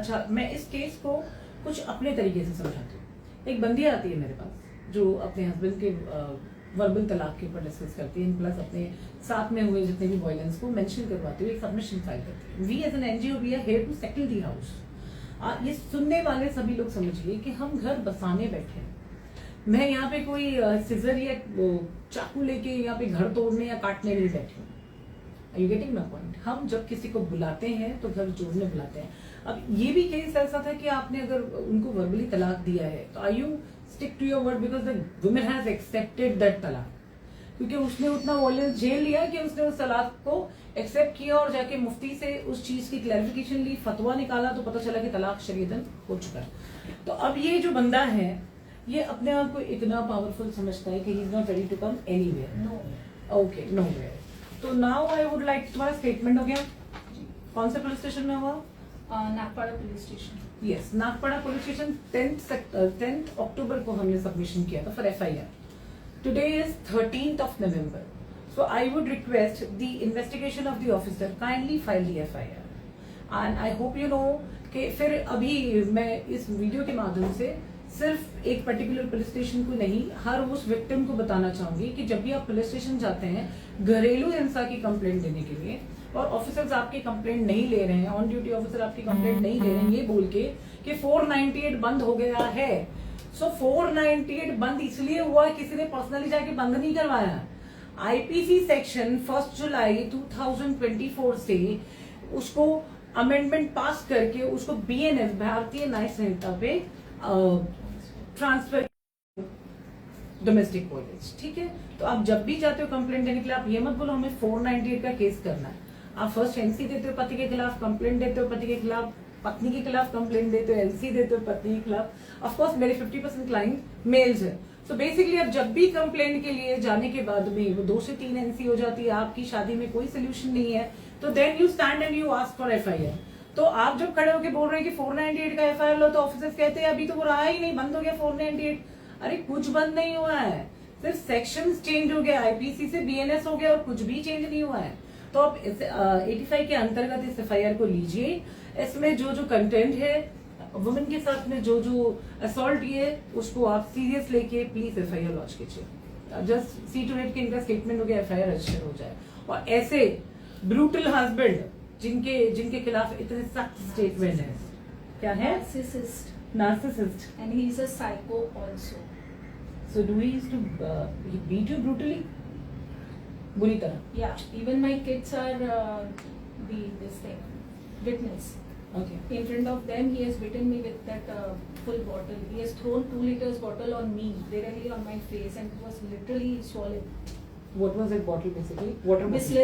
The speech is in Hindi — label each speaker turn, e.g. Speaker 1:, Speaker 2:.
Speaker 1: अच्छा, मैं इस केस को कुछ अपने तरीके से समझाती हूँ। एक बंदी आती है मेरे पास जो अपने हस्बैंड के वर्बल तलाक के ऊपर डिस्कस करती है, प्लस अपने साथ में हुए जितने भी वायलेंस को मेंशन करवाते हुए एक सबमिशन फाइल करती है। We as an NGO we are here to settle the house. ये सुनने वाले सभी लोग समझिए कि हम घर बसाने बैठे हैं। मैं यहाँ पे कोई सिजर या चाकू लेके यहाँ पे घर तोड़ने या काटने नहीं बैठी हूँ। Are you getting my point? हम जब किसी को बुलाते हैं तो घर जोड़ने बुलाते हैं। अब ये भी केस ऐसा था कि आपने अगर उनको वर्बली तलाक दिया है तो I you stick to your word because the woman has accepted that talaq, क्योंकि उसने उतना वॉयलेंस झेल लिया कि उसने उस तलाक को एक्सेप्ट किया और जाके मुफ्ती से उस चीज की क्लैरिफिकेशन ली, फतवा निकाला तो पता चला कि तलाक शरीयतन हो चुका है। तो अब ये जो बंदा है ये अपने आप को इतना पावरफुल समझता है कि he is not ready to come anywhere. Okay, nowhere. तो नाउ आई वुड लाइक, तुम्हारा स्टेटमेंट हो गया? कौन से पुलिस स्टेशन में हुआ?
Speaker 2: Nagpada police station.
Speaker 1: Yes, Nagpada police station 10 अक्टूबर को हमने सबमिशन किया था for FIR. Today is 13th of November. So I would request the investigation of the officer kindly file the FIR. And I hope you know कि फिर अभी मैं इस वीडियो के माध्यम से सिर्फ एक पर्टिकुलर पुलिस स्टेशन को नहीं, हर उस विक्टिम को बताना चाहूंगी कि जब भी आप पुलिस स्टेशन जाते हैं घरेलू हिंसा की कंप्लेंट देने के लिए और ऑफिसर्स आपकी कंप्लेंट नहीं ले रहे हैं, ऑन ड्यूटी ऑफिसर आपकी कंप्लेंट नहीं ले रहे हैं ये बोल के कि 498 बंद हो गया है। सो 498 बंद इसलिए हुआ किसी ने पर्सनली जाके बंद नहीं करवाया। आईपीसी सेक्शन 1 जुलाई 2024 से उसको अमेंडमेंट पास करके उसको बीएनएस भारतीय न्याय संहिता पे ट्रांसफर डोमेस्टिक वायलेंस। ठीक है, तो आप जब भी जाते हो कंप्लेंट देने के लिए आप ये मत बोलो हमें 498 का केस करना है। आप फर्स्ट एनसी देते हो पति के खिलाफ, कंप्लेंट देते हो पति के खिलाफ, पत्नी के खिलाफ कंप्लेंट देते हो, एलसी देते हो पत्नी के खिलाफ। ऑफ कोर्स मेरे 50% क्लाइंट मेल्स है। सो बेसिकली अब जब भी कंप्लेंट के लिए जाने के बाद में वो 2 से 3 एनसी हो जाती है, आपकी शादी में कोई सोल्यूशन नहीं है, तो then you stand and you ask for FIR. तो आप जब खड़े होकर बोल रहे हैं कि 498 का एफआईआर लो, तो ऑफिसर्स कहते हैं अभी तो वो रहा ही नहीं, बंद हो गया 498। अरे कुछ बंद नहीं हुआ है, सिर्फ सेक्शंस चेंज हो गया, आईपीसी से बीएनएस हो गया और कुछ भी चेंज नहीं हुआ है। तो आप 85 के अंतर्गत इस एफआईआर को लीजिए। इसमें जो जो कंटेंट है वुमेन के साथ में जो जो असॉल्ट ये उसको आप सीरियस लेके प्लीज एफआईआर लॉन्च कीजिए। जस्ट सी टू इट कि इनका स्टेटमेंट हो गया, एफआईआर रजिस्टर हो जाए। और ऐसे ब्रूटल हस्बैंड जिनके खिलाफ इतने सख्त स्टेटमेंट है, क्या है? Narcissist
Speaker 2: and he is a psycho also.
Speaker 1: So do he used to beat you brutally? बुरी तरह?
Speaker 2: Yeah, even my kids are this thing witness.
Speaker 1: Okay.
Speaker 2: In front of them, he has beaten me with that full bottle. He has thrown 2 liters bottle on me, directly on my face, and it was literally swollen.
Speaker 1: What was that bottle basically? Water bottle?
Speaker 2: Bisleri